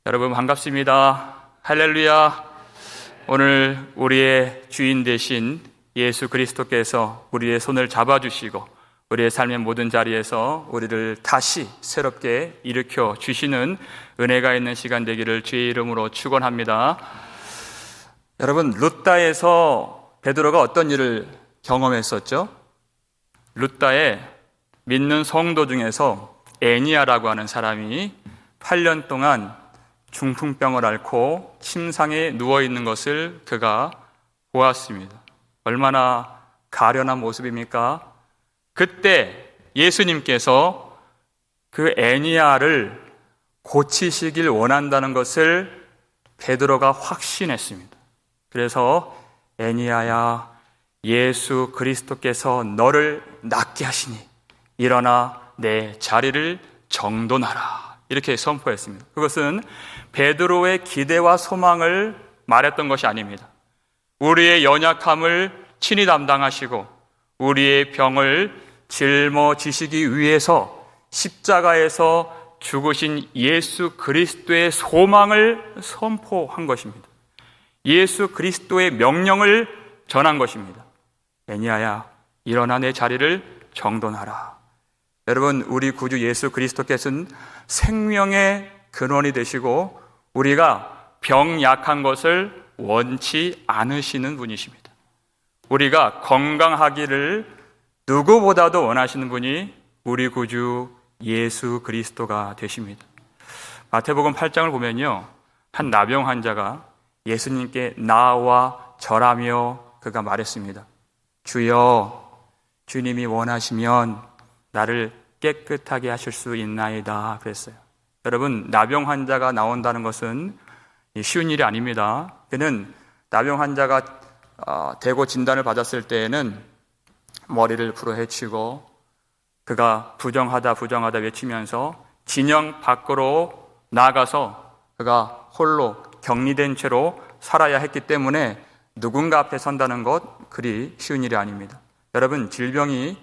여러분 반갑습니다. 할렐루야. 오늘 우리의 주인 되신 예수 그리스도께서 우리의 손을 잡아주시고 우리의 삶의 모든 자리에서 우리를 다시 새롭게 일으켜 주시는 은혜가 있는 시간 되기를 주의 이름으로 축원합니다. 여러분, 룻다에서 베드로가 어떤 일을 경험했었죠? 룻다에 믿는 성도 중에서 애니야라고 하는 사람이 8년 동안 중풍병을 앓고 침상에 누워있는 것을 그가 보았습니다. 얼마나 가련한 모습입니까? 그때 예수님께서 그 애니야를 고치시길 원한다는 것을 베드로가 확신했습니다. 그래서 애니야야, 예수 그리스도께서 너를 낫게 하시니 일어나 내 자리를 정돈하라, 이렇게 선포했습니다. 그것은 베드로의 기대와 소망을 말했던 것이 아닙니다. 우리의 연약함을 친히 담당하시고 우리의 병을 짊어지시기 위해서 십자가에서 죽으신 예수 그리스도의 소망을 선포한 것입니다. 예수 그리스도의 명령을 전한 것입니다. 애니야야, 일어나 내 자리를 정돈하라. 여러분, 우리 구주 예수 그리스도께서는 생명의 근원이 되시고 우리가 병약한 것을 원치 않으시는 분이십니다. 우리가 건강하기를 누구보다도 원하시는 분이 우리 구주 예수 그리스도가 되십니다. 마태복음 8장을 보면요, 한 나병 환자가 예수님께 나와 절하며 그가 말했습니다. 주여, 주님이 원하시면 나를 깨끗하게 하실 수 있나이다, 그랬어요. 여러분, 나병 환자가 나온다는 것은 쉬운 일이 아닙니다. 그는 나병 환자가 대고 진단을 받았을 때에는 머리를 부러헤치고 그가 부정하다 외치면서 진영 밖으로 나가서 그가 홀로 격리된 채로 살아야 했기 때문에 누군가 앞에 선다는 것 그리 쉬운 일이 아닙니다. 여러분, 질병이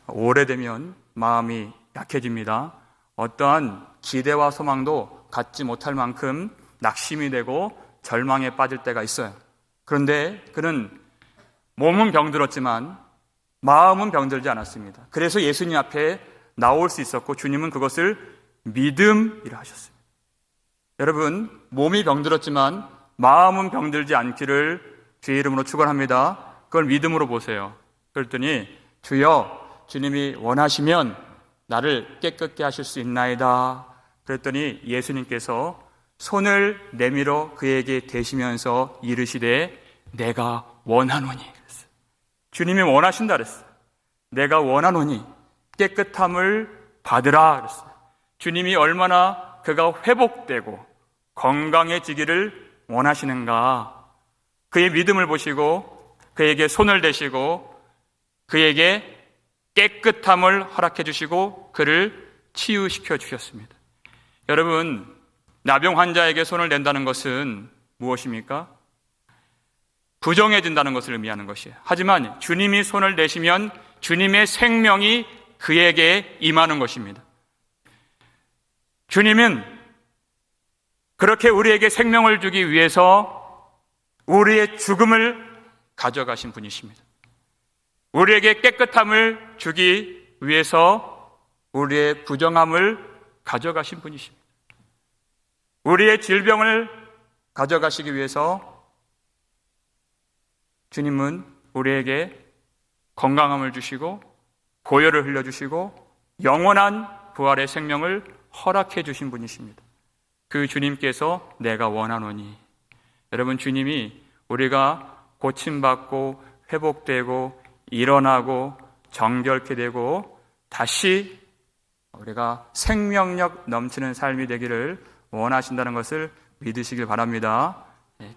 오래되면 마음이 약해집니다. 어떠한 기대와 소망도 갖지 못할 만큼 낙심이 되고 절망에 빠질 때가 있어요. 그런데 그는 몸은 병들었지만 마음은 병들지 않았습니다. 그래서 예수님 앞에 나올 수 있었고 주님은 그것을 믿음이라 하셨습니다. 여러분, 몸이 병들었지만 마음은 병들지 않기를 주의 이름으로 축원합니다. 그걸 믿음으로 보세요. 그랬더니 주여, 주님이 원하시면 나를 깨끗게 하실 수 있나이다. 그랬더니 예수님께서 손을 내밀어 그에게 대시면서 이르시되 내가 원하노니 그랬어요. 주님이 원하신다 그랬어요. 내가 원하노니 깨끗함을 받으라 그랬어요. 주님이 얼마나 그가 회복되고 건강해지기를 원하시는가, 그의 믿음을 보시고 그에게 손을 대시고 그에게 깨끗함을 허락해 주시고 그를 치유시켜 주셨습니다. 여러분, 나병 환자에게 손을 댄다는 것은 무엇입니까? 부정해진다는 것을 의미하는 것이에요. 하지만 주님이 손을 대시면 주님의 생명이 그에게 임하는 것입니다. 주님은 그렇게 우리에게 생명을 주기 위해서 우리의 죽음을 가져가신 분이십니다. 우리에게 깨끗함을 주기 위해서 우리의 부정함을 가져가신 분이십니다. 우리의 질병을 가져가시기 위해서 주님은 우리에게 건강함을 주시고 보혈을 흘려주시고 영원한 부활의 생명을 허락해 주신 분이십니다. 그 주님께서 내가 원하노니, 여러분, 주님이 우리가 고침받고 회복되고 일어나고 정결케 되고 다시 우리가 생명력 넘치는 삶이 되기를 원하신다는 것을 믿으시길 바랍니다.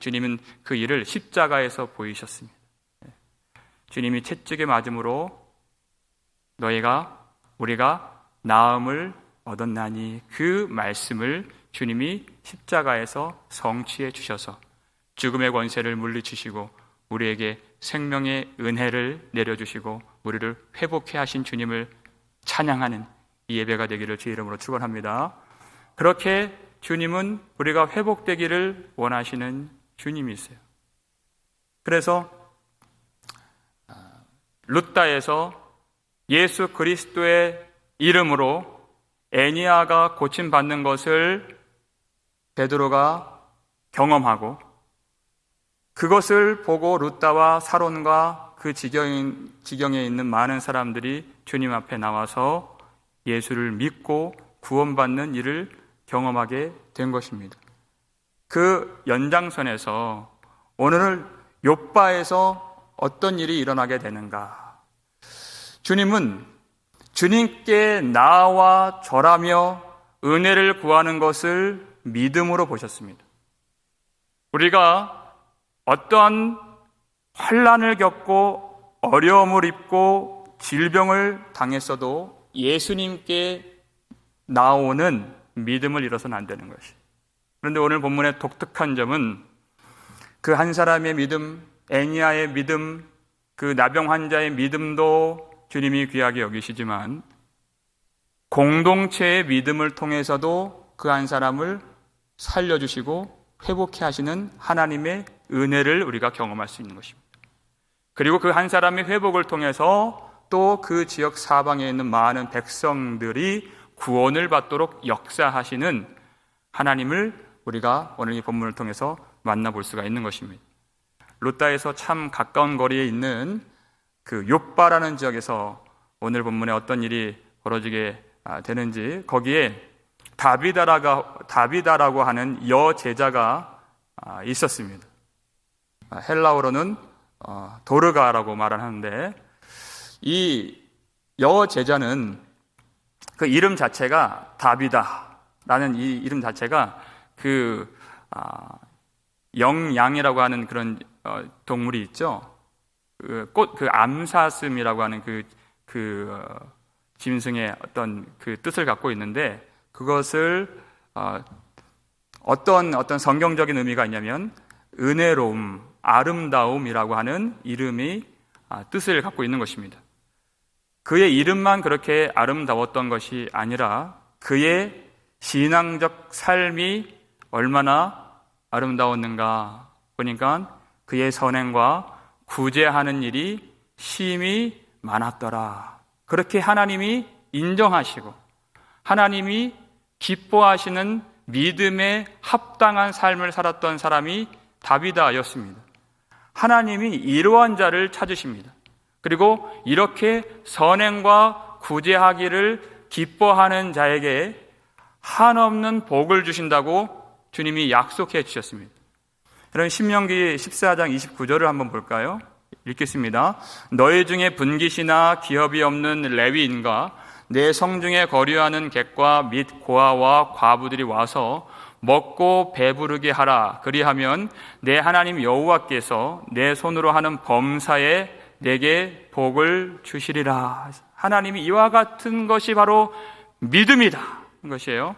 주님은 그 일을 십자가에서 보이셨습니다. 주님이 채찍에 맞음으로 우리가 나음을 얻었나니, 그 말씀을 주님이 십자가에서 성취해 주셔서 죽음의 권세를 물리치시고 우리에게 생명의 은혜를 내려주시고 우리를 회복해 하신 주님을 찬양하는 이 예배가 되기를 주의 이름으로 축원합니다. 그렇게 주님은 우리가 회복되기를 원하시는 주님이세요. 그래서 룻다에서 예수 그리스도의 이름으로 애니아가 고침받는 것을 베드로가 경험하고, 그것을 보고 룻다와 사론과 그 지경에 있는 많은 사람들이 주님 앞에 나와서 예수를 믿고 구원받는 일을 경험하게 된 것입니다. 그 연장선에서 오늘 욥바에서 어떤 일이 일어나게 되는가? 주님은 주님께 나와 절하며 은혜를 구하는 것을 믿음으로 보셨습니다. 우리가 어떠한 환난을 겪고 어려움을 입고 질병을 당했어도 예수님께 나오는 믿음을 잃어서는 안 되는 것이. 그런데 오늘 본문의 독특한 점은 그 한 사람의 믿음, 애니아의 믿음, 그 나병 환자의 믿음도 주님이 귀하게 여기시지만 공동체의 믿음을 통해서도 그 한 사람을 살려주시고 회복해 하시는 하나님의 은혜를 우리가 경험할 수 있는 것입니다. 그리고 그 한 사람의 회복을 통해서 또 그 지역 사방에 있는 많은 백성들이 구원을 받도록 역사하시는 하나님을 우리가 오늘 이 본문을 통해서 만나볼 수가 있는 것입니다. 룻다에서 참 가까운 거리에 있는 그 욥바라는 지역에서 오늘 본문에 어떤 일이 벌어지게 되는지, 거기에 다비다라고 하는 여제자가 있었습니다. 헬라어로는 도르가라고 말을 하는데, 이 여제자는 그 이름 자체가 다비다라는 이 이름 자체가 그 영양이라고 하는 그런 동물이 있죠. 그 암사슴이라고 하는 그 짐승의 어떤 그 뜻을 갖고 있는데, 그것을 어떤 성경적인 의미가 있냐면 은혜로움, 아름다움이라고 하는 이름이 뜻을 갖고 있는 것입니다. 그의 이름만 그렇게 아름다웠던 것이 아니라 그의 신앙적 삶이 얼마나 아름다웠는가 보니까 그의 선행과 구제하는 일이 심히 많았더라. 그렇게 하나님이 인정하시고 하나님이 기뻐하시는 믿음에 합당한 삶을 살았던 사람이 다비다였습니다. 하나님이 이러한 자를 찾으십니다. 그리고 이렇게 선행과 구제하기를 기뻐하는 자에게 한없는 복을 주신다고 주님이 약속해 주셨습니다. 그럼 신명기 14장 29절을 한번 볼까요? 읽겠습니다. 너희 중에 분깃이나 기업이 없는 레위인과 내 성중에 거류하는 객과 및 고아와 과부들이 와서 먹고 배부르게 하라. 그리하면 내 하나님 여호와께서 내 손으로 하는 범사에 내게 복을 주시리라. 하나님이 이와 같은 것이 바로 믿음이다 것이에요.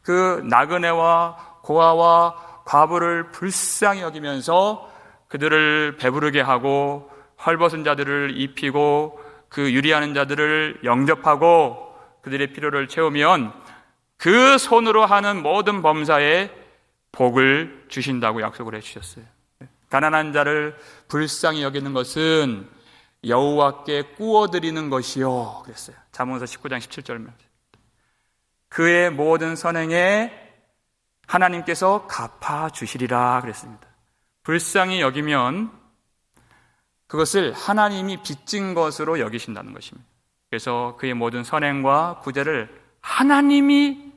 그 나그네와 고아와 과부를 불쌍히 여기면서 그들을 배부르게 하고 헐벗은 자들을 입히고 그 유리하는 자들을 영접하고 그들의 필요를 채우면 그 손으로 하는 모든 범사에 복을 주신다고 약속을 해주셨어요. 가난한 자를 불쌍히 여기는 것은 여호와께 구워드리는 것이요 그랬어요. 잠언서 19장 17절 말씀. 그의 모든 선행에 하나님께서 갚아주시리라 그랬습니다. 불쌍히 여기면 그것을 하나님이 빚진 것으로 여기신다는 것입니다. 그래서 그의 모든 선행과 구제를 하나님이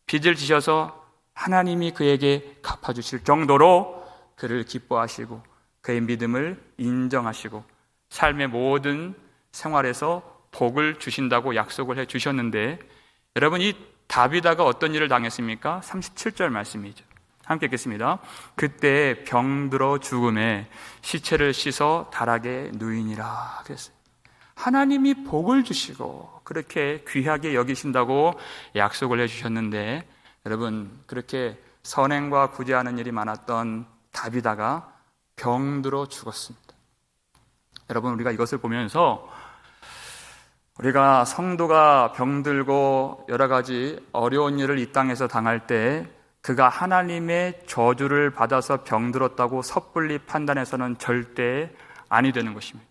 빚을 지셔서 하나님이 그에게 갚아주실 정도로 그를 기뻐하시고 그의 믿음을 인정하시고 삶의 모든 생활에서 복을 주신다고 약속을 해주셨는데, 여러분 이 다비다가 어떤 일을 당했습니까? 37절 말씀이죠. 함께 읽겠습니다. 그때 병들어 죽음에 시체를 씻어 다락에 누이니라 그랬어요. 하나님이 복을 주시고 그렇게 귀하게 여기신다고 약속을 해주셨는데, 여러분 그렇게 선행과 구제하는 일이 많았던 다비다가 병들어 죽었습니다. 여러분 우리가 이것을 보면서 우리가 성도가 병들고 여러 가지 어려운 일을 이 땅에서 당할 때 그가 하나님의 저주를 받아서 병들었다고 섣불리 판단해서는 절대 아니 되는 것입니다.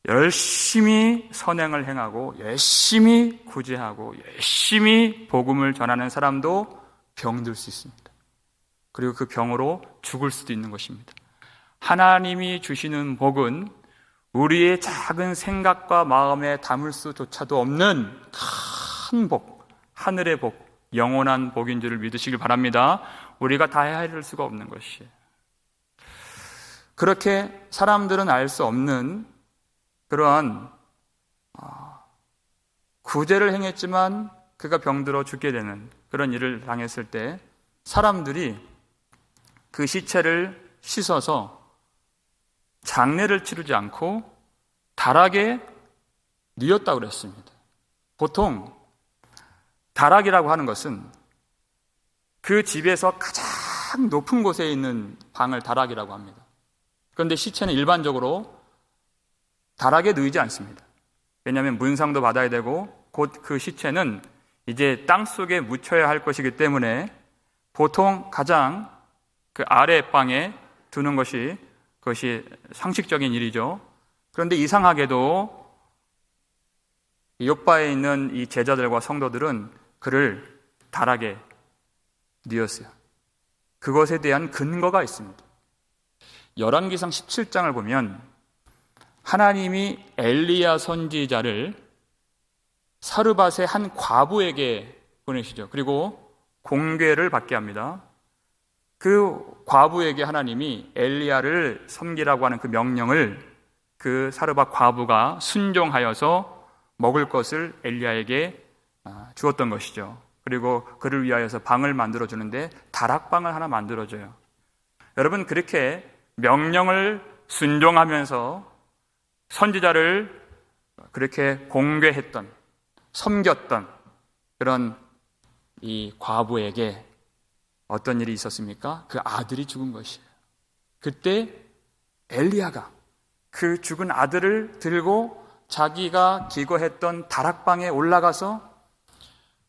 열심히 선행을 행하고 열심히 구제하고 열심히 복음을 전하는 사람도 병들 수 있습니다. 그리고 그 병으로 죽을 수도 있는 것입니다. 하나님이 주시는 복은 우리의 작은 생각과 마음에 담을 수조차도 없는 큰 복, 하늘의 복, 영원한 복인 줄을 믿으시길 바랍니다. 우리가 다 헤아릴 수가 없는 것이에요. 그렇게 사람들은 알 수 없는 그러한 구제를 행했지만 그가 병들어 죽게 되는 그런 일을 당했을 때 사람들이 그 시체를 씻어서 장례를 치르지 않고 다락에 뉘었다고 그랬습니다. 보통 다락이라고 하는 것은 그 집에서 가장 높은 곳에 있는 방을 다락이라고 합니다. 그런데 시체는 일반적으로 다락에 누이지 않습니다. 왜냐하면 문상도 받아야 되고 곧 그 시체는 이제 땅 속에 묻혀야 할 것이기 때문에 보통 가장 그 아래 방에 두는 것이 그것이 상식적인 일이죠. 그런데 이상하게도 욥바에 있는 이 제자들과 성도들은 그를 다락에 뉘었어요. 그것에 대한 근거가 있습니다. 열왕기상 17장을 보면 하나님이 엘리야 선지자를 사르밧의 한 과부에게 보내시죠. 그리고 공궤를 받게 합니다. 그 과부에게 하나님이 엘리야를 섬기라고 하는 그 명령을 그 사르밧 과부가 순종하여서 먹을 것을 엘리야에게 주었던 것이죠. 그리고 그를 위하여서 방을 만들어주는데 다락방을 하나 만들어줘요. 여러분, 그렇게 명령을 순종하면서 선지자를 그렇게 공궤했던, 섬겼던 그런 이 과부에게 어떤 일이 있었습니까? 그 아들이 죽은 것이에요. 그때 엘리야가 그 죽은 아들을 들고 자기가 기거했던 다락방에 올라가서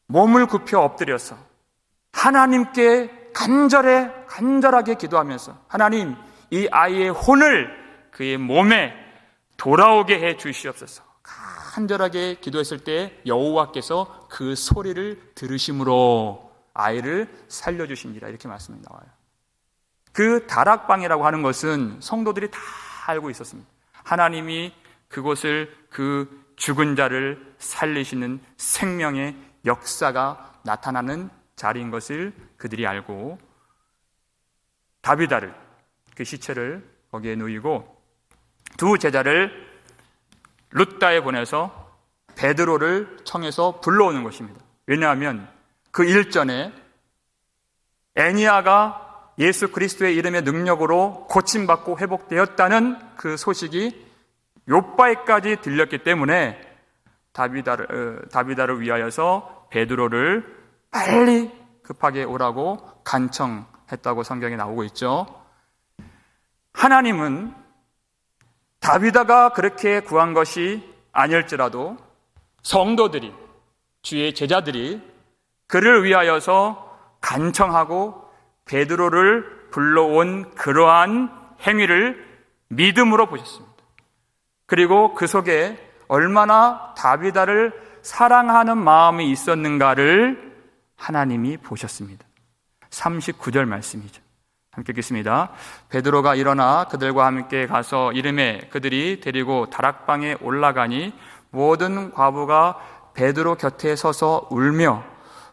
몸을 굽혀 엎드려서 하나님께 간절하게 기도하면서 하나님, 이 아이의 혼을 그의 몸에 돌아오게 해 주시옵소서. 간절하게 기도했을 때 여호와께서 그 소리를 들으심으로 아이를 살려주신지라, 이렇게 말씀이 나와요. 그 다락방이라고 하는 것은 성도들이 다 알고 있었습니다. 하나님이 그곳을 그 죽은 자를 살리시는 생명의 역사가 나타나는 자리인 것을 그들이 알고 다비다를, 그 시체를 거기에 누이고 두 제자를 룻다에 보내서 베드로를 청해서 불러오는 것입니다. 왜냐하면 그 일전에 애니아가 예수 그리스도의 이름의 능력으로 고침받고 회복되었다는 그 소식이 욥바에까지 들렸기 때문에 다비다를 위하여서 베드로를 빨리 급하게 오라고 간청했다고 성경에 나오고 있죠. 하나님은 다비다가 그렇게 구한 것이 아닐지라도 성도들이, 주의 제자들이 그를 위하여서 간청하고 베드로를 불러온 그러한 행위를 믿음으로 보셨습니다. 그리고 그 속에 얼마나 다비다를 사랑하는 마음이 있었는가를 하나님이 보셨습니다. 39절 말씀이죠. 함께 읽겠습니다. 베드로가 일어나 그들과 함께 가서 이르매 그들이 데리고 다락방에 올라가니 모든 과부가 베드로 곁에 서서 울며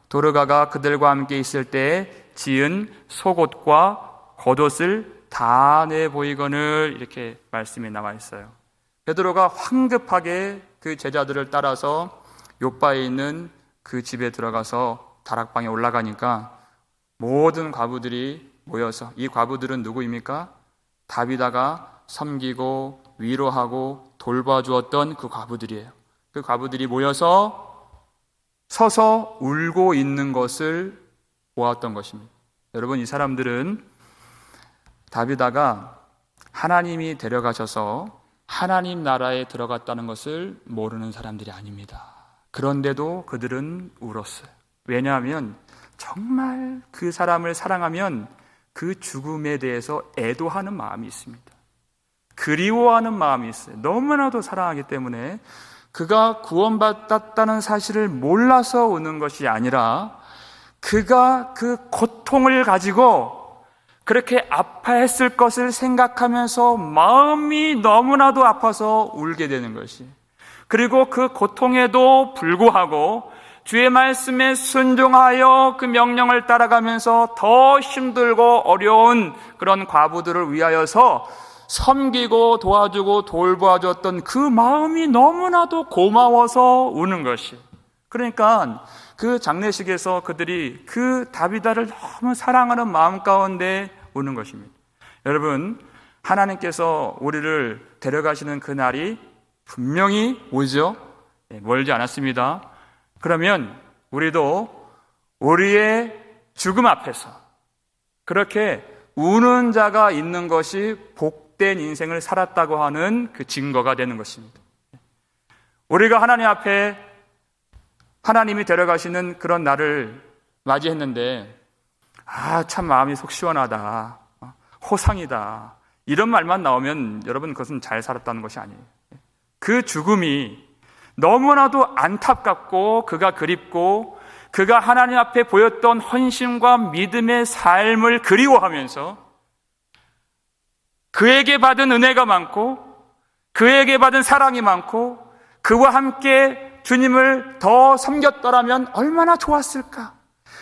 도르가가 그들과 함께 있을 때에 지은 속옷과 겉옷을 다 내보이거늘, 이렇게 말씀이 나와 있어요. 베드로가 황급하게 그 제자들을 따라서 욥바에 있는 그 집에 들어가서 다락방에 올라가니까 모든 과부들이 모여서, 이 과부들은 누구입니까? 다비다가 섬기고 위로하고 돌봐주었던 그 과부들이에요. 그 과부들이 모여서 서서 울고 있는 것을 보았던 것입니다. 여러분, 이 사람들은 다비다가 하나님이 데려가셔서 하나님 나라에 들어갔다는 것을 모르는 사람들이 아닙니다. 그런데도 그들은 울었어요. 왜냐하면 정말 그 사람을 사랑하면 그 죽음에 대해서 애도하는 마음이 있습니다. 그리워하는 마음이 있어요. 너무나도 사랑하기 때문에 그가 구원받았다는 사실을 몰라서 우는 것이 아니라 그가 그 고통을 가지고 그렇게 아파했을 것을 생각하면서 마음이 너무나도 아파서 울게 되는 것이, 그리고 그 고통에도 불구하고 주의 말씀에 순종하여 그 명령을 따라가면서 더 힘들고 어려운 그런 과부들을 위하여서 섬기고 도와주고 돌보아줬던 그 마음이 너무나도 고마워서 우는 것이, 그러니까 그 장례식에서 그들이 그 다비다를 너무 사랑하는 마음 가운데 우는 것입니다. 여러분, 하나님께서 우리를 데려가시는 그 날이 분명히 오죠. 멀지 않았습니다. 그러면 우리도 우리의 죽음 앞에서 그렇게 우는 자가 있는 것이 복된 인생을 살았다고 하는 그 증거가 되는 것입니다. 우리가 하나님 앞에 하나님이 데려가시는 그런 날을 맞이했는데, 참 마음이 속 시원하다, 호상이다, 이런 말만 나오면 여러분 그것은 잘 살았다는 것이 아니에요. 그 죽음이 너무나도 안타깝고 그가 그립고 그가 하나님 앞에 보였던 헌신과 믿음의 삶을 그리워하면서 그에게 받은 은혜가 많고 그에게 받은 사랑이 많고 그와 함께 주님을 더 섬겼더라면 얼마나 좋았을까,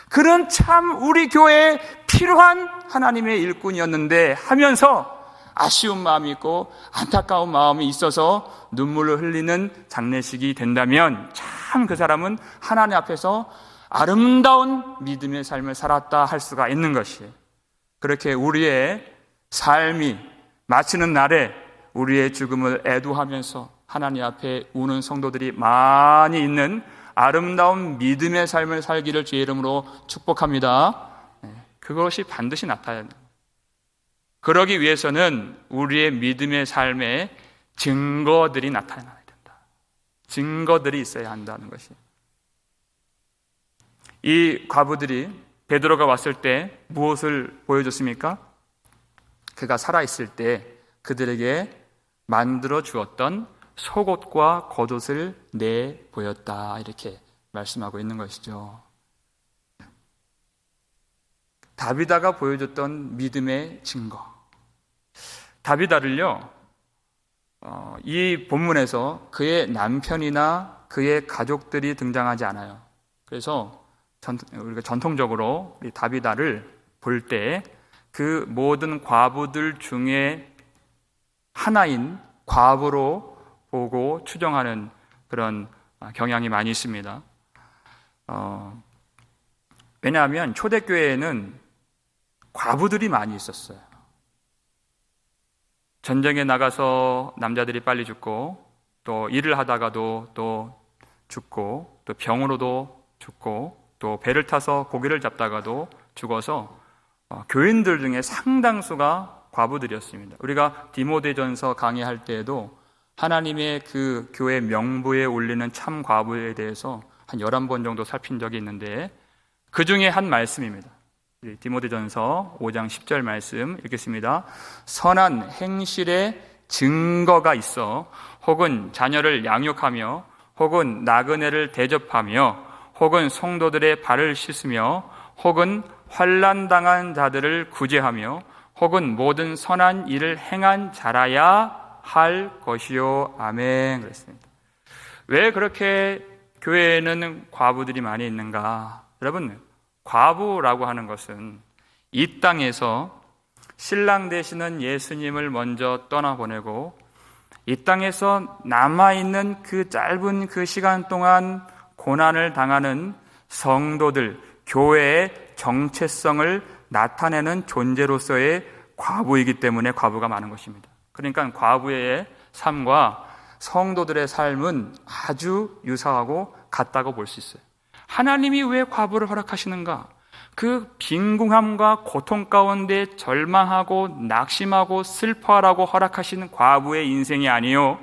그런 참 우리 교회에 필요한 하나님의 일꾼이었는데 하면서 아쉬운 마음이 있고 안타까운 마음이 있어서 눈물을 흘리는 장례식이 된다면 참 그 사람은 하나님 앞에서 아름다운 믿음의 삶을 살았다 할 수가 있는 것이에요. 그렇게 우리의 삶이 마치는 날에 우리의 죽음을 애도하면서 하나님 앞에 우는 성도들이 많이 있는 아름다운 믿음의 삶을 살기를 주의 이름으로 축복합니다. 그것이 반드시 나타나야 합니다. 그러기 위해서는 우리의 믿음의 삶에 증거들이 나타나야 된다. 증거들이 있어야 한다는 것이. 이 과부들이 베드로가 왔을 때 무엇을 보여줬습니까? 그가 살아있을 때 그들에게 만들어 주었던 속옷과 겉옷을 내보였다, 이렇게 말씀하고 있는 것이죠. 다비다가 보여줬던 믿음의 증거. 다비다를요, 이 본문에서 그의 남편이나 그의 가족들이 등장하지 않아요. 그래서 우리가 전통적으로 이 다비다를 볼 때 그 모든 과부들 중에 하나인 과부로 보고 추정하는 그런 경향이 많이 있습니다. 왜냐하면 초대교회에는 과부들이 많이 있었어요. 전쟁에 나가서 남자들이 빨리 죽고, 또 일을 하다가도 또 죽고, 또 병으로도 죽고, 또 배를 타서 고기를 잡다가도 죽어서 교인들 중에 상당수가 과부들이었습니다. 우리가 디모데전서 강의할 때에도 하나님의 그 교회 명부에 올리는 참 과부에 대해서 한 11번 정도 살핀 적이 있는데, 그 중에 한 말씀입니다. 디모데전서 5장 10절 말씀 읽겠습니다. 선한 행실의 증거가 있어 혹은 자녀를 양육하며 혹은 나그네를 대접하며 혹은 성도들의 발을 씻으며 혹은 환난당한 자들을 구제하며 혹은 모든 선한 일을 행한 자라야 할 것이요. 아멘. 그랬습니다. 왜 그렇게 교회에는 과부들이 많이 있는가? 여러분, 과부라고 하는 것은 이 땅에서 신랑 되시는 예수님을 먼저 떠나보내고 이 땅에서 남아있는 그 짧은 그 시간 동안 고난을 당하는 성도들, 교회의 정체성을 나타내는 존재로서의 과부이기 때문에 과부가 많은 것입니다. 그러니까 과부의 삶과 성도들의 삶은 아주 유사하고 같다고 볼 수 있어요. 하나님이 왜 과부를 허락하시는가? 그 빈궁함과 고통 가운데 절망하고 낙심하고 슬퍼하라고 허락하신 과부의 인생이 아니요,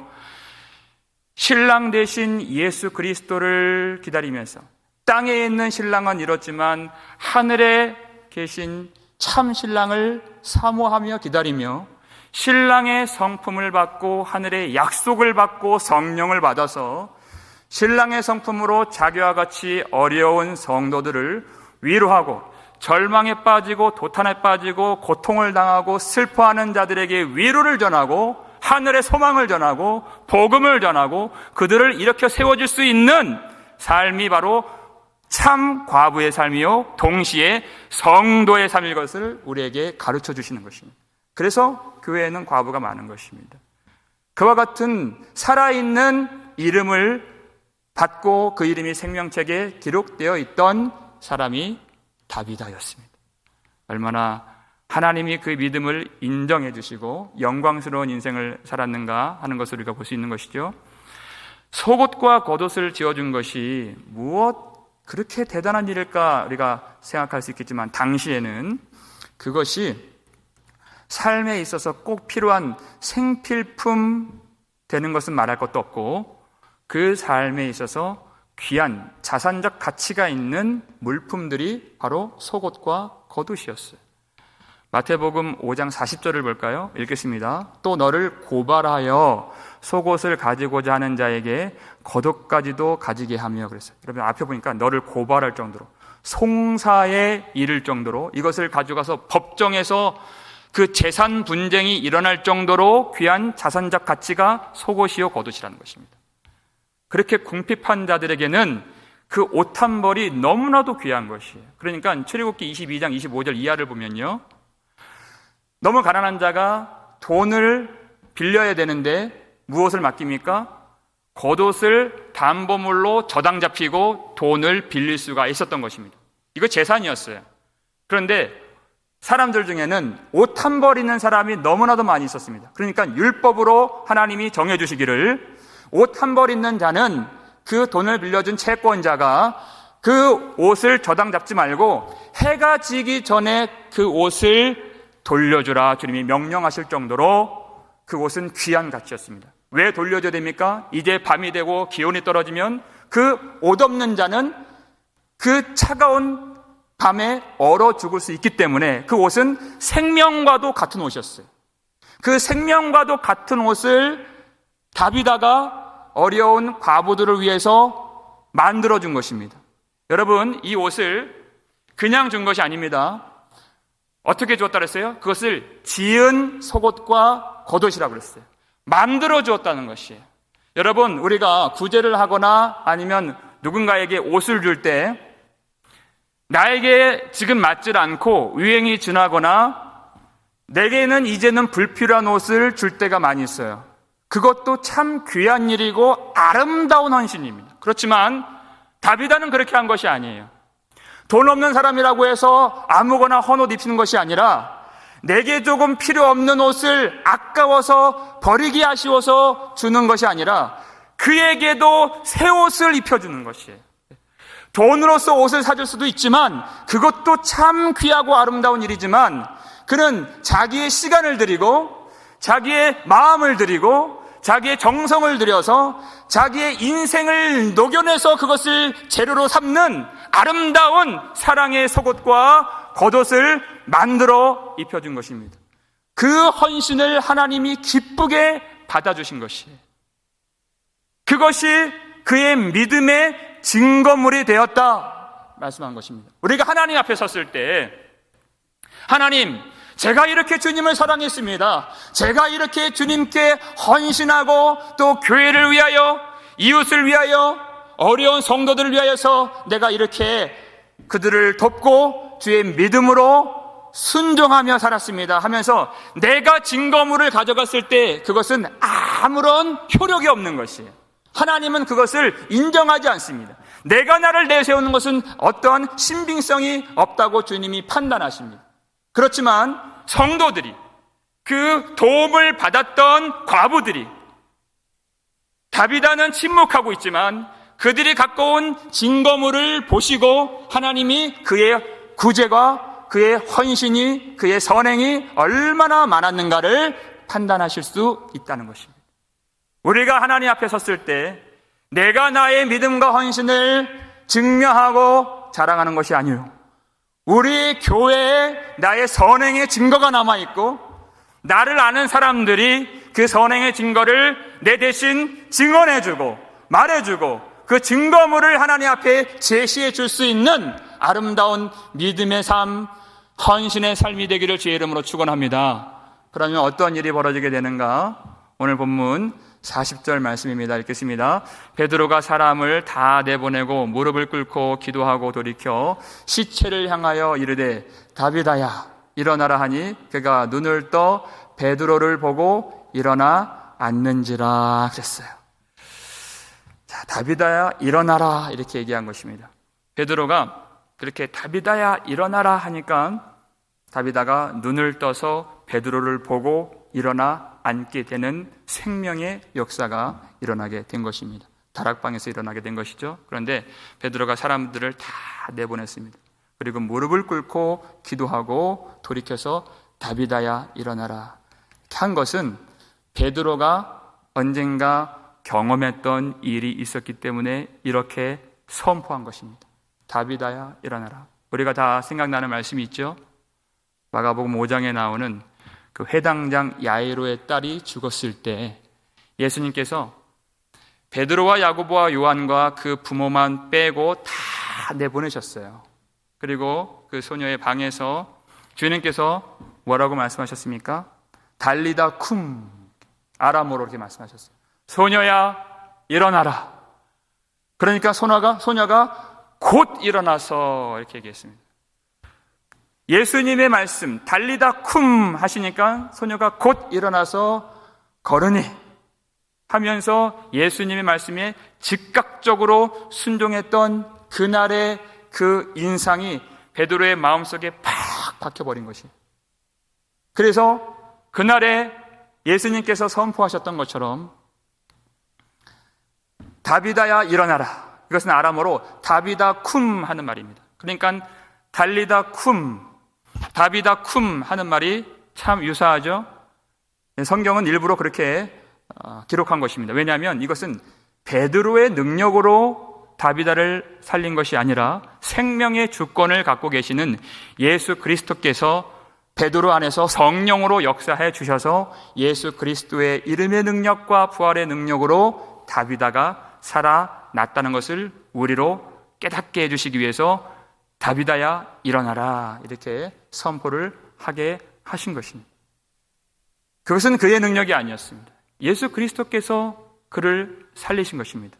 신랑 되신 예수 그리스도를 기다리면서 땅에 있는 신랑은 이렇지만 하늘에 계신 참 신랑을 사모하며 기다리며 신랑의 성품을 받고 하늘의 약속을 받고 성령을 받아서 신랑의 성품으로 자기와 같이 어려운 성도들을 위로하고 절망에 빠지고 도탄에 빠지고 고통을 당하고 슬퍼하는 자들에게 위로를 전하고 하늘의 소망을 전하고 복음을 전하고 그들을 일으켜 세워줄 수 있는 삶이 바로 참 과부의 삶이요 동시에 성도의 삶일 것을 우리에게 가르쳐 주시는 것입니다. 그래서 교회에는 과부가 많은 것입니다. 그와 같은 살아있는 이름을 받고 그 이름이 생명책에 기록되어 있던 사람이 다비다였습니다. 얼마나 하나님이 그 믿음을 인정해 주시고 영광스러운 인생을 살았는가 하는 것을 우리가 볼 수 있는 것이죠. 속옷과 겉옷을 지어준 것이 무엇 그렇게 대단한 일일까 우리가 생각할 수 있겠지만, 당시에는 그것이 삶에 있어서 꼭 필요한 생필품 되는 것은 말할 것도 없고, 그 삶에 있어서 귀한 자산적 가치가 있는 물품들이 바로 속옷과 겉옷이었어요. 마태복음 5장 40절을 볼까요? 읽겠습니다. 또 너를 고발하여 속옷을 가지고자 하는 자에게 겉옷까지도 가지게 하며 그랬어요. 여러분 앞에 보니까 너를 고발할 정도로, 송사에 이를 정도로, 이것을 가져가서 법정에서 그 재산 분쟁이 일어날 정도로 귀한 자산적 가치가 속옷이요 겉옷이라는 것입니다. 그렇게 궁핍한 자들에게는 그 옷 한 벌이 너무나도 귀한 것이에요. 그러니까 출애굽기 22장 25절 이하를 보면요, 너무 가난한 자가 돈을 빌려야 되는데 무엇을 맡깁니까? 겉옷을 담보물로 저당 잡히고 돈을 빌릴 수가 있었던 것입니다. 이거 재산이었어요. 그런데 사람들 중에는 옷 한 벌 있는 사람이 너무나도 많이 있었습니다. 그러니까 율법으로 하나님이 정해주시기를 옷 한 벌 있는 자는 그 돈을 빌려준 채권자가 그 옷을 저당 잡지 말고 해가 지기 전에 그 옷을 돌려주라 주님이 명령하실 정도로 그 옷은 귀한 가치였습니다. 왜 돌려줘야 됩니까? 이제 밤이 되고 기온이 떨어지면 그 옷 없는 자는 그 차가운 밤에 얼어 죽을 수 있기 때문에 그 옷은 생명과도 같은 옷이었어요. 그 생명과도 같은 옷을 다비다가 어려운 과부들을 위해서 만들어준 것입니다. 여러분, 이 옷을 그냥 준 것이 아닙니다. 어떻게 주었다 그랬어요? 그것을 지은 속옷과 겉옷이라고 그랬어요. 만들어 주었다는 것이에요. 여러분, 우리가 구제를 하거나 아니면 누군가에게 옷을 줄 때 나에게 지금 맞질 않고 유행이 지나거나 내게는 이제는 불필요한 옷을 줄 때가 많이 있어요. 그것도 참 귀한 일이고 아름다운 헌신입니다. 그렇지만 다비다는 그렇게 한 것이 아니에요. 돈 없는 사람이라고 해서 아무거나 헌옷 입히는 것이 아니라 내게 조금 필요 없는 옷을 아까워서 버리기 아쉬워서 주는 것이 아니라 그에게도 새 옷을 입혀주는 것이에요. 돈으로서 옷을 사줄 수도 있지만 그것도 참 귀하고 아름다운 일이지만 그는 자기의 시간을 들이고 자기의 마음을 들이고 자기의 정성을 들여서 자기의 인생을 녹여내서 그것을 재료로 삼는 아름다운 사랑의 속옷과 겉옷을 만들어 입혀준 것입니다. 그 헌신을 하나님이 기쁘게 받아주신 것이에요. 그것이 그의 믿음의 증거물이 되었다 말씀한 것입니다. 우리가 하나님 앞에 섰을 때 하나님, 제가 이렇게 주님을 사랑했습니다. 제가 이렇게 주님께 헌신하고 또 교회를 위하여, 이웃을 위하여, 어려운 성도들을 위하여서 내가 이렇게 그들을 돕고 주의 믿음으로 순종하며 살았습니다 하면서 내가 증거물을 가져갔을 때 그것은 아무런 효력이 없는 것이에요. 하나님은 그것을 인정하지 않습니다. 내가 나를 내세우는 것은 어떤 신빙성이 없다고 주님이 판단하십니다. 그렇지만 성도들이, 그 도움을 받았던 과부들이, 다비다는 침묵하고 있지만 그들이 갖고 온 증거물을 보시고 하나님이 그의 구제가 그의 헌신이, 그의 선행이 얼마나 많았는가를 판단하실 수 있다는 것입니다. 우리가 하나님 앞에 섰을 때 내가 나의 믿음과 헌신을 증명하고 자랑하는 것이 아니요, 우리 교회에 나의 선행의 증거가 남아있고 나를 아는 사람들이 그 선행의 증거를 내 대신 증언해주고 말해주고 그 증거물을 하나님 앞에 제시해 줄 수 있는 아름다운 믿음의 삶, 헌신의 삶이 되기를 주의 이름으로 축원합니다. 그러면 어떤 일이 벌어지게 되는가? 오늘 본문 40절 말씀입니다. 읽겠습니다. 베드로가 사람을 다 내보내고 무릎을 꿇고 기도하고 돌이켜 시체를 향하여 이르되 다비다야 일어나라 하니 그가 눈을 떠 베드로를 보고 일어나 앉는지라 그랬어요. 자, 다비다야 일어나라 이렇게 얘기한 것입니다. 베드로가 그렇게 다비다야 일어나라 하니까 다비다가 눈을 떠서 베드로를 보고 일어나 앉게 되는 생명의 역사가 일어나게 된 것입니다. 다락방에서 일어나게 된 것이죠. 그런데 베드로가 사람들을 다 내보냈습니다. 그리고 무릎을 꿇고 기도하고 돌이켜서 다비다야 일어나라 한 것은 베드로가 언젠가 경험했던 일이 있었기 때문에 이렇게 선포한 것입니다. 다비다야 일어나라. 우리가 다 생각나는 말씀이 있죠. 마가복음 5장에 나오는 그 회당장 야이로의 딸이 죽었을 때 예수님께서 베드로와 야고보와 요한과 그 부모만 빼고 다 내보내셨어요. 그리고 그 소녀의 방에서 주님께서 뭐라고 말씀하셨습니까? 달리다 쿰, 아람어로 이렇게 말씀하셨어요. 소녀야 일어나라. 그러니까 소녀가 곧 일어나서 이렇게 얘기했습니다. 예수님의 말씀 달리다 쿰 하시니까 소녀가 곧 일어나서 걸으니 하면서 예수님의 말씀에 즉각적으로 순종했던 그날의 그 인상이 베드로의 마음속에 팍 박혀버린 것이. 그래서 그날에 예수님께서 선포하셨던 것처럼 다비다야 일어나라. 이것은 아람어로 다비다 쿰 하는 말입니다. 그러니까 달리다 쿰, 다비다 쿰 하는 말이 참 유사하죠. 성경은 일부러 그렇게 기록한 것입니다. 왜냐하면 이것은 베드로의 능력으로 다비다를 살린 것이 아니라 생명의 주권을 갖고 계시는 예수 그리스도께서 베드로 안에서 성령으로 역사해 주셔서 예수 그리스도의 이름의 능력과 부활의 능력으로 다비다가 살아났다는 것을 우리로 깨닫게 해주시기 위해서 다비다야 일어나라 이렇게 선포를 하게 하신 것입니다. 그것은 그의 능력이 아니었습니다. 예수 그리스도께서 그를 살리신 것입니다.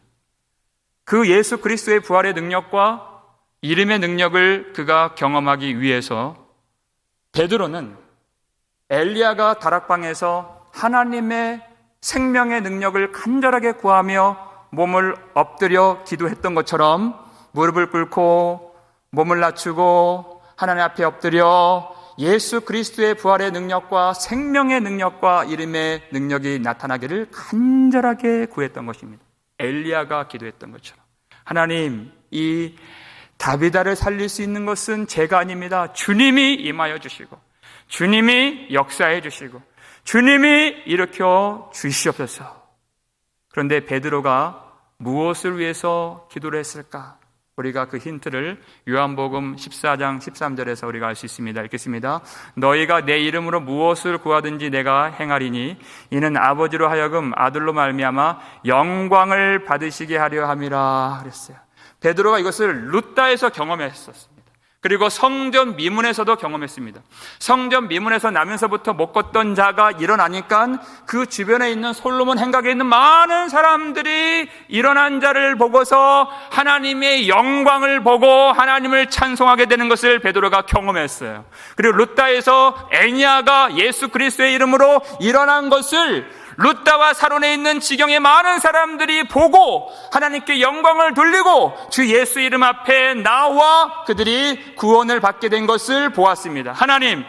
그 예수 그리스도의 부활의 능력과 이름의 능력을 그가 경험하기 위해서 베드로는 엘리야가 다락방에서 하나님의 생명의 능력을 간절하게 구하며 몸을 엎드려 기도했던 것처럼 무릎을 꿇고 몸을 낮추고 하나님 앞에 엎드려 예수 그리스도의 부활의 능력과 생명의 능력과 이름의 능력이 나타나기를 간절하게 구했던 것입니다. 엘리야가 기도했던 것처럼 하나님, 이 다비다를 살릴 수 있는 것은 제가 아닙니다. 주님이 임하여 주시고 주님이 역사해 주시고 주님이 일으켜 주시옵소서. 그런데 베드로가 무엇을 위해서 기도를 했을까? 우리가 그 힌트를 요한복음 14장 13절에서 우리가 알 수 있습니다. 읽겠습니다. 너희가 내 이름으로 무엇을 구하든지 내가 행하리니 이는 아버지로 하여금 아들로 말미암아 영광을 받으시게 하려 함이라 그랬어요. 베드로가 이것을 룻다에서 경험했었습니다. 그리고 성전 미문에서도 경험했습니다. 성전 미문에서 나면서부터 못 걷던 자가 일어나니까 그 주변에 있는 솔로몬 행각에 있는 많은 사람들이 일어난 자를 보고서 하나님의 영광을 보고 하나님을 찬송하게 되는 것을 베드로가 경험했어요. 그리고 룻다에서 애니아가 예수 그리스도의 이름으로 일어난 것을 룻다와 사론에 있는 지경의 많은 사람들이 보고 하나님께 영광을 돌리고 주 예수 이름 앞에 나와 그들이 구원을 받게 된 것을 보았습니다. 하나님의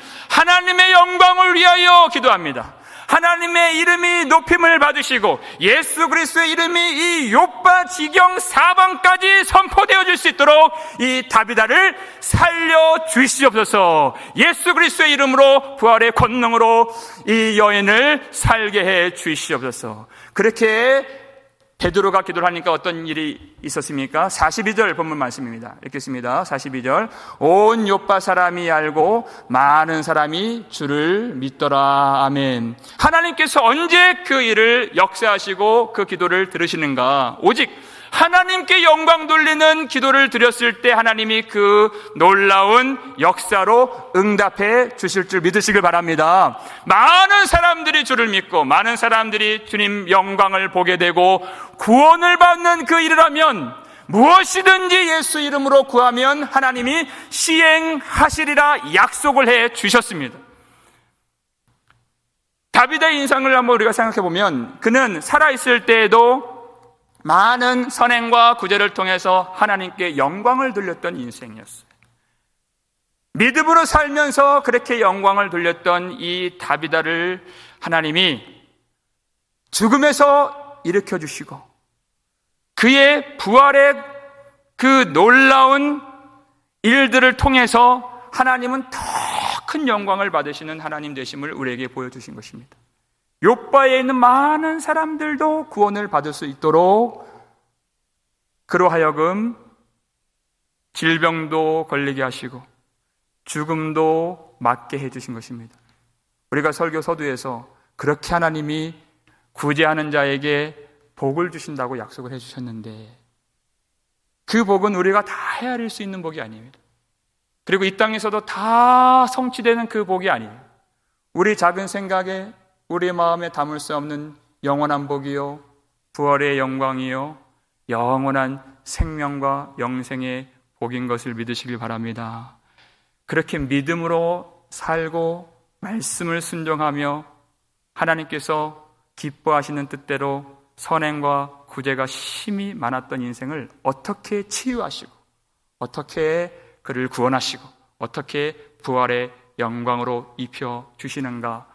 영광을 위하여 기도합니다. 하나님의 이름이 높임을 받으시고 예수 그리스도의 이름이 이 욥바 지경 사방까지 선포되어질 수 있도록 이 다비다를 살려주시옵소서. 예수 그리스도의 이름으로 부활의 권능으로 이 여인을 살게 해 주시옵소서. 그렇게 베드로가 기도를 하니까 어떤 일이 있었습니까? 42절 본문 말씀입니다. 읽겠습니다. 42절. 온 욥바 사람이 알고 많은 사람이 주를 믿더라. 아멘. 하나님께서 언제 그 일을 역사하시고 그 기도를 들으시는가? 오직 하나님께 영광 돌리는 기도를 드렸을 때 하나님이 그 놀라운 역사로 응답해 주실 줄 믿으시길 바랍니다. 많은 사람들이 주를 믿고 많은 사람들이 주님 영광을 보게 되고 구원을 받는 그 일을 하면 무엇이든지 예수 이름으로 구하면 하나님이 시행하시리라 약속을 해 주셨습니다. 다윗의 인생을 한번 우리가 생각해 보면 그는 살아있을 때에도 많은 선행과 구제를 통해서 하나님께 영광을 돌렸던 인생이었어요. 믿음으로 살면서 그렇게 영광을 돌렸던 이 다비다를 하나님이 죽음에서 일으켜 주시고 그의 부활의 그 놀라운 일들을 통해서 하나님은 더 큰 영광을 받으시는 하나님 되심을 우리에게 보여주신 것입니다. 욥바에 있는 많은 사람들도 구원을 받을 수 있도록 그로 하여금 질병도 걸리게 하시고 죽음도 맞게 해주신 것입니다. 우리가 설교 서두에서 그렇게 하나님이 구제하는 자에게 복을 주신다고 약속을 해주셨는데 그 복은 우리가 다 헤아릴 수 있는 복이 아닙니다. 그리고 이 땅에서도 다 성취되는 그 복이 아니에요. 우리 작은 생각에 우리의 마음에 담을 수 없는 영원한 복이요 부활의 영광이요 영원한 생명과 영생의 복인 것을 믿으시길 바랍니다. 그렇게 믿음으로 살고 말씀을 순종하며 하나님께서 기뻐하시는 뜻대로 선행과 구제가 심히 많았던 인생을 어떻게 치유하시고 어떻게 그를 구원하시고 어떻게 부활의 영광으로 입혀주시는가.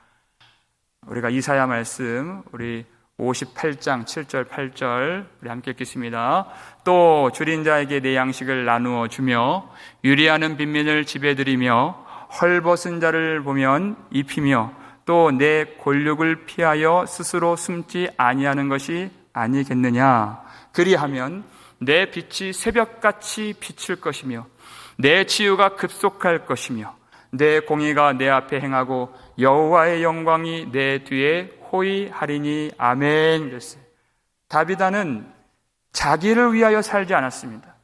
우리가 이사야 말씀 우리 58장 7절 8절 우리 함께 읽겠습니다. 또 줄인 자에게 내 양식을 나누어 주며 유리하는 빈민을 집에 들이며 헐벗은 자를 보면 입히며 또 내 골육을 피하여 스스로 숨지 아니하는 것이 아니겠느냐. 그리하면 내 빛이 새벽같이 비칠 것이며 내 치유가 급속할 것이며 내 공의가 내 앞에 행하고 여호와의 영광이 내 뒤에 호위하리니 아멘. 그랬어요. 다비다는 자기를 위하여 살지 않았습니다.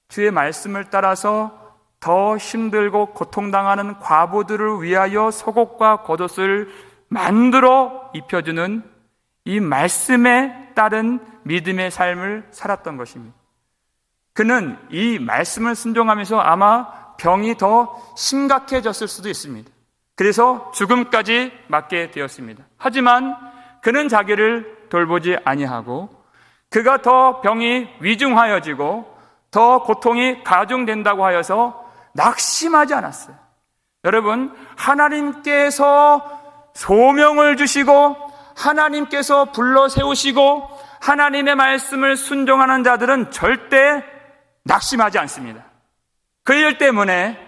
주의 말씀을 따라서 더 힘들고 고통당하는 과부들을 위하여 속옷과 겉옷을 만들어 입혀주는 이 말씀에 따른 믿음의 삶을 살았던 것입니다. 그는 이 말씀을 순종하면서 아마 병이 더 심각해졌을 수도 있습니다. 그래서 죽음까지 맞게 되었습니다. 하지만 그는 자기를 돌보지 아니하고 그가 더 병이 위중하여지고 더 고통이 가중된다고 하여서 낙심하지 않았어요. 여러분, 하나님께서 소명을 주시고 하나님께서 불러 세우시고 하나님의 말씀을 순종하는 자들은 절대 낙심하지 않습니다. 그 일 때문에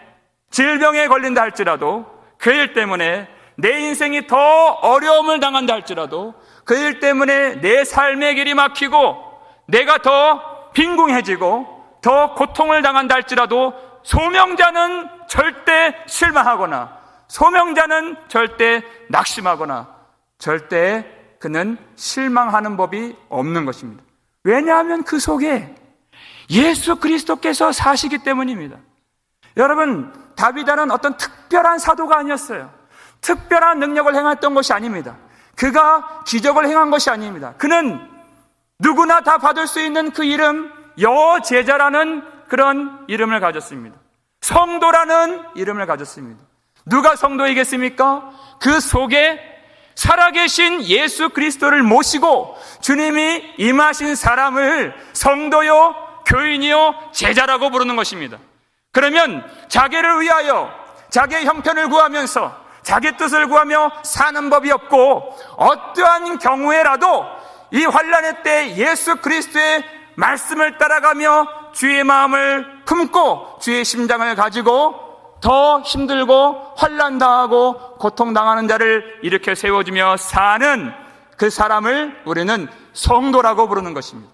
질병에 걸린다 할지라도 그 일 때문에 내 인생이 더 어려움을 당한다 할지라도 그 일 때문에 내 삶의 길이 막히고 내가 더 빈궁해지고 더 고통을 당한다 할지라도 소명자는 절대 실망하거나 소명자는 절대 낙심하거나 절대 그는 실망하는 법이 없는 것입니다. 왜냐하면 그 속에 예수 그리스도께서 사시기 때문입니다. 여러분, 다비다는 어떤 특별한 사도가 아니었어요. 특별한 능력을 행했던 것이 아닙니다. 그가 기적을 행한 것이 아닙니다. 그는 누구나 다 받을 수 있는 그 이름, 여제자라는 그런 이름을 가졌습니다. 성도라는 이름을 가졌습니다. 누가 성도이겠습니까? 그 속에 살아계신 예수 그리스도를 모시고 주님이 임하신 사람을 성도요, 교인이요, 제자라고 부르는 것입니다. 그러면 자기를 위하여 자기의 형편을 구하면서 자기 뜻을 구하며 사는 법이 없고, 어떠한 경우에라도 이 환난의 때 예수 그리스도의 말씀을 따라가며 주의 마음을 품고 주의 심장을 가지고 더 힘들고 환난당하고 고통당하는 자를 일으켜 세워주며 사는 그 사람을 우리는 성도라고 부르는 것입니다.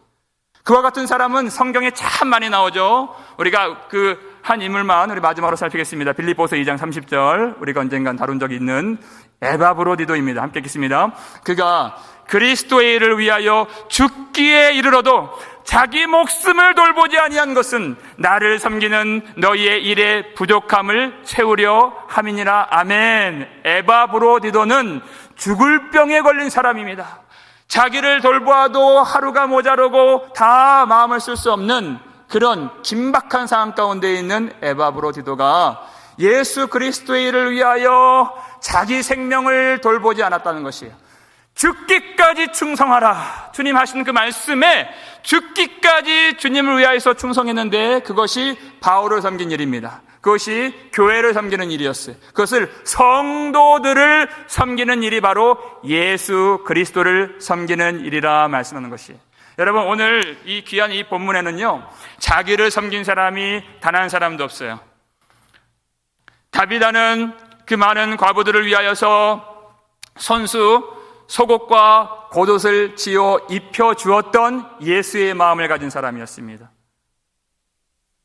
그와 같은 사람은 성경에 참 많이 나오죠. 우리가 그 한 인물만 우리 마지막으로 살피겠습니다. 빌립보서 2장 30절, 우리가 언젠간 다룬 적이 있는 에바브로디도입니다. 함께 읽겠습니다. 그가 그리스도의 일을 위하여 죽기에 이르러도 자기 목숨을 돌보지 아니한 것은 나를 섬기는 너희의 일의 부족함을 채우려 함이니라. 아멘. 에바브로디도는 죽을 병에 걸린 사람입니다. 자기를 돌보아도 하루가 모자르고 다 마음을 쓸 수 없는 그런 긴박한 상황 가운데 있는 에바브로디도가 예수 그리스도의 일을 위하여 자기 생명을 돌보지 않았다는 것이에요. 죽기까지 충성하라. 주님 하신 그 말씀에 죽기까지 주님을 위하여서 충성했는데 그것이 바울을 섬긴 일입니다. 그것이 교회를 섬기는 일이었어요. 그것을 성도들을 섬기는 일이 바로 예수 그리스도를 섬기는 일이라 말씀하는 것이에요. 여러분, 오늘 이 귀한 이 본문에는요, 자기를 섬긴 사람이 단 한 사람도 없어요. 다비다는 그 많은 과부들을 위하여서 손수, 속옷과 겉옷을 지어 입혀주었던 예수의 마음을 가진 사람이었습니다.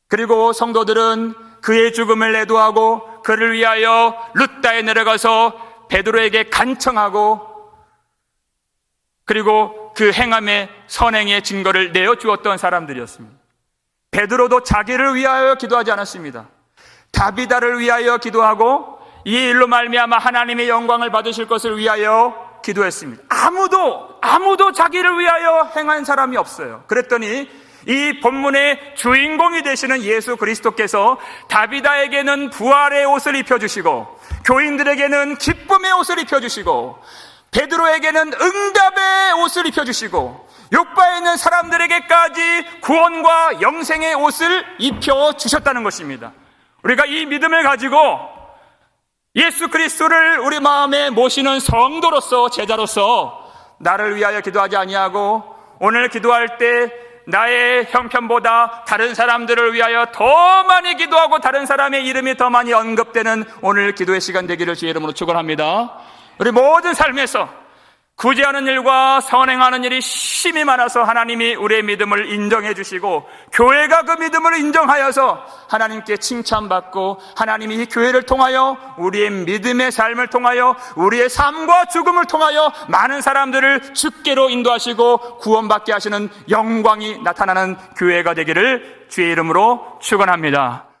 그리고 성도들은 그의 죽음을 애도하고 그를 위하여 룻다에 내려가서 베드로에게 간청하고, 그리고 그 행함의 선행의 증거를 내어주었던 사람들이었습니다. 베드로도 자기를 위하여 기도하지 않았습니다. 다비다를 위하여 기도하고 이 일로 말미암아 하나님의 영광을 받으실 것을 위하여 기도했습니다. 아무도 자기를 위하여 행한 사람이 없어요. 그랬더니 이 본문의 주인공이 되시는 예수 그리스도께서 다비다에게는 부활의 옷을 입혀주시고, 교인들에게는 기쁨의 옷을 입혀주시고, 베드로에게는 응답의 옷을 입혀주시고, 욕바에 있는 사람들에게까지 구원과 영생의 옷을 입혀주셨다는 것입니다. 우리가 이 믿음을 가지고 예수 그리스도를 우리 마음에 모시는 성도로서, 제자로서 나를 위하여 기도하지 아니하고, 오늘 기도할 때 나의 형편보다 다른 사람들을 위하여 더 많이 기도하고 다른 사람의 이름이 더 많이 언급되는 오늘 기도의 시간 되기를 주의 이름으로 축원합니다. 우리 모든 삶에서 구제하는 일과 선행하는 일이 심히 많아서 하나님이 우리의 믿음을 인정해 주시고, 교회가 그 믿음을 인정하여서 하나님께 칭찬받고, 하나님이 이 교회를 통하여 우리의 믿음의 삶을 통하여 우리의 삶과 죽음을 통하여 많은 사람들을 주께로 인도하시고 구원받게 하시는 영광이 나타나는 교회가 되기를 주의 이름으로 축원합니다.